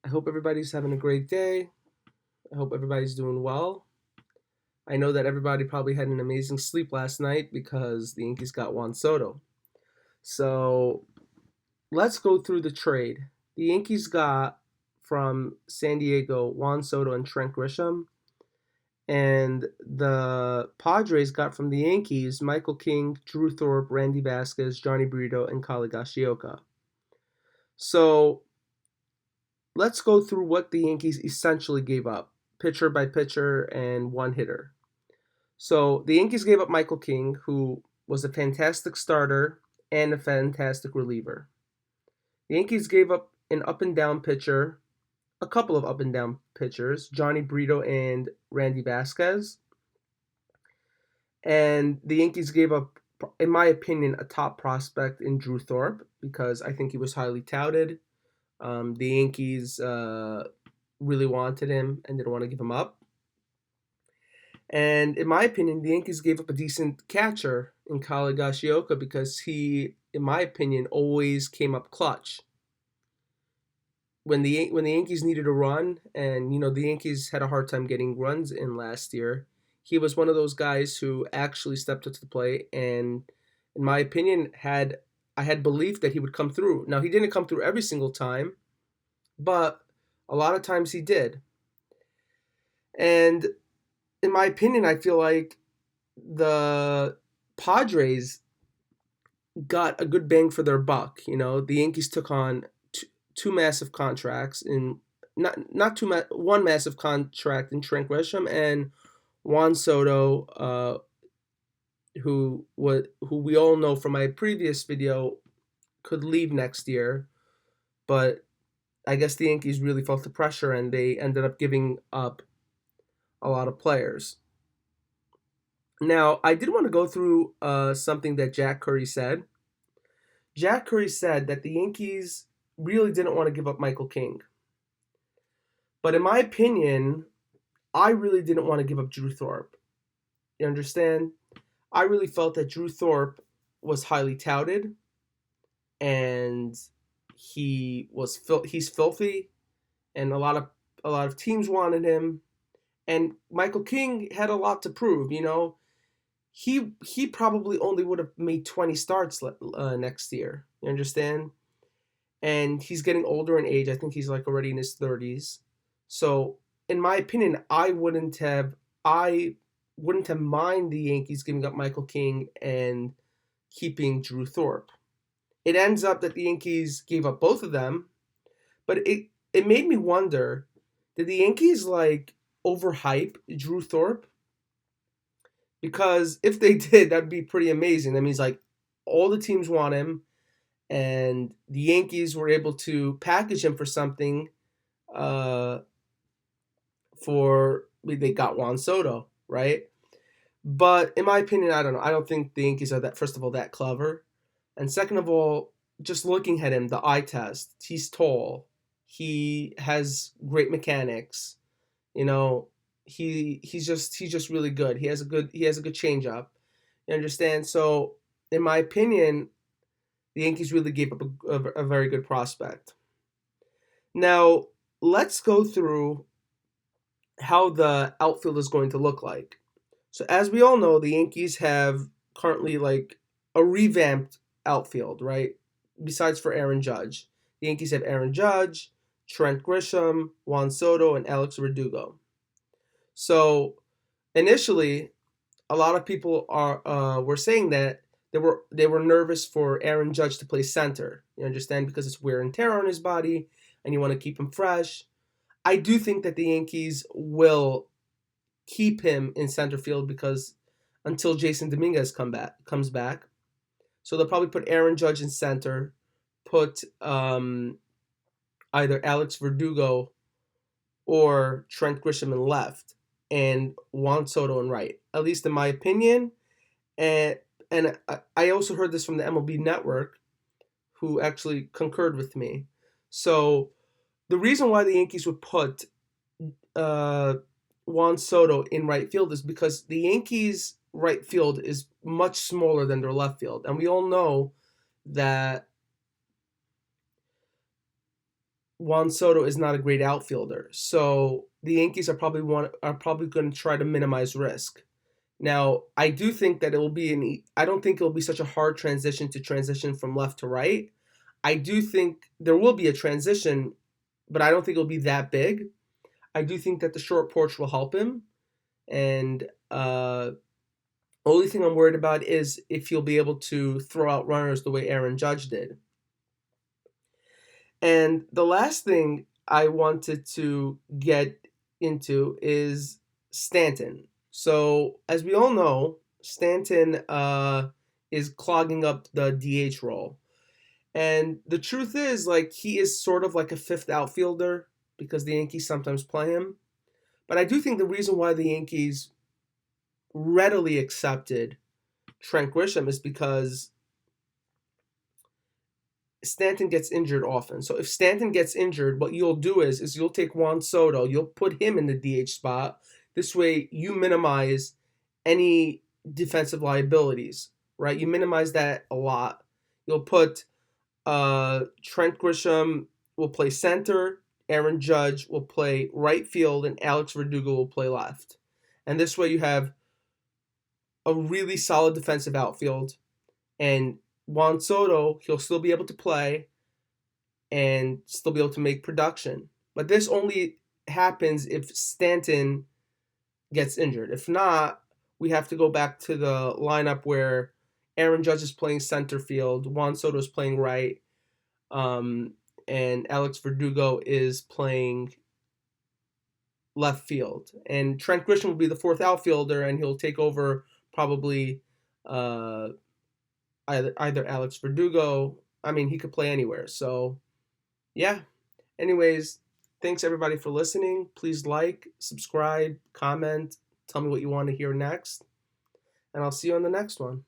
I hope everybody's having a great day. I hope everybody's doing well. I know that everybody probably had an amazing sleep last night because the Yankees got Juan Soto. So let's go through the trade. The Yankees got from San Diego Juan Soto and Trent Grisham, and the Padres got from the Yankees Michael King, Drew Thorpe, Randy Vasquez, Johnny Brito, and Kale Gashioka. So let's go through what the Yankees essentially gave up, pitcher by pitcher and one hitter. So the Yankees gave up Michael King, who was a fantastic starter and a fantastic reliever. The Yankees gave up an up and down pitcher, a couple of up and down pitchers, Johnny Brito and Randy Vasquez. And the Yankees gave up, in my opinion, a top prospect in Drew Thorpe because I think he was highly touted. The Yankees really wanted him and didn't want to give him up. And in my opinion, the Yankees gave up a decent catcher in Kale Gashioka because he, in my opinion, always came up clutch. When the Yankees needed a run, and the Yankees had a hard time getting runs in last year, he was one of those guys who actually stepped up to the plate, and in my opinion, I had belief that he would come through. Now he didn't come through every single time, but a lot of times he did. And in my opinion, I feel like the Padres got a good bang for their buck. The Yankees took on two massive contracts in one massive contract in Trent Grisham and Juan Soto, who we all know from my previous video could leave next year, but I guess the Yankees really felt the pressure and they ended up giving up a lot of players. Now, I did want to go through something that Jack Curry said. Jack Curry said that the Yankees really didn't want to give up Michael King. But in my opinion, I really didn't want to give up Drew Thorpe. You understand? I really felt that Drew Thorpe was highly touted and he's filthy and a lot of teams wanted him, and Michael King had a lot to prove, he probably only would have made 20 starts next year. You understand? And he's getting older in age. I think he's like already in his 30s. So, in my opinion, I wouldn't have mind the Yankees giving up Michael King and keeping Drew Thorpe. It ends up that the Yankees gave up both of them, but it made me wonder, did the Yankees like overhype Drew Thorpe? Because if they did, that'd be pretty amazing. That means like all the teams want him, and the Yankees were able to package him for something. Uh, for they got Juan Soto, right? But in my opinion, I don't know. I don't think the Yankees are that, first of all, that clever, and second of all, just looking at him, the eye test. He's tall. He has great mechanics. You know, he's just really good. He has a good changeup. You understand? So, in my opinion, the Yankees really gave up a very good prospect. Now, let's go through how the outfield is going to look like. So, as we all know, the Yankees have currently like a revamped outfield, right? Besides for Aaron Judge, the Yankees have Aaron Judge, Trent Grisham, Juan Soto, and Alex Verdugo. So, initially, a lot of people were saying that they were nervous for Aaron Judge to play center. You understand, because it's wear and tear on his body, and you want to keep him fresh. I do think that the Yankees will keep him in center field because until Jason Dominguez comes back, so they'll probably put Aaron Judge in center, put either Alex Verdugo or Trent Grisham in left, and Juan Soto in right. At least in my opinion, and I also heard this from the MLB Network, who actually concurred with me. So the reason why the Yankees would put uh, Juan Soto in right field is because the Yankees' right field is much smaller than their left field, and we all know that Juan Soto is not a great outfielder. So the Yankees are probably going to try to minimize risk. Now, I do think that it will be I don't think it will be such a hard transition from left to right. I do think there will be a transition, but I don't think it'll be that big. I do think that the short porch will help him, and only thing I'm worried about is if he'll be able to throw out runners the way Aaron Judge did. And the last thing I wanted to get into is Stanton. So, as we all know, Stanton is clogging up the DH role. And the truth is, like, he is sort of like a fifth outfielder because the Yankees sometimes play him. But I do think the reason why the Yankees readily accepted Trent Grisham is because Stanton gets injured often. So if Stanton gets injured, what you'll do is you'll take Juan Soto, you'll put him in the DH spot. This way you minimize any defensive liabilities, right? You minimize that a lot. You'll put Trent Grisham will play center, Aaron Judge will play right field, and Alex Verdugo will play left. And this way you have a really solid defensive outfield, and Juan Soto, he'll still be able to play and still be able to make production. But this only happens if Stanton gets injured. If not, we have to go back to the lineup where Aaron Judge is playing center field, Juan Soto is playing right, and Alex Verdugo is playing left field. And Trent Grisham will be the fourth outfielder, and he'll take over probably either Alex Verdugo. I mean, he could play anywhere. So, yeah. Anyways, thanks everybody for listening. Please like, subscribe, comment, tell me what you want to hear next. And I'll see you on the next one.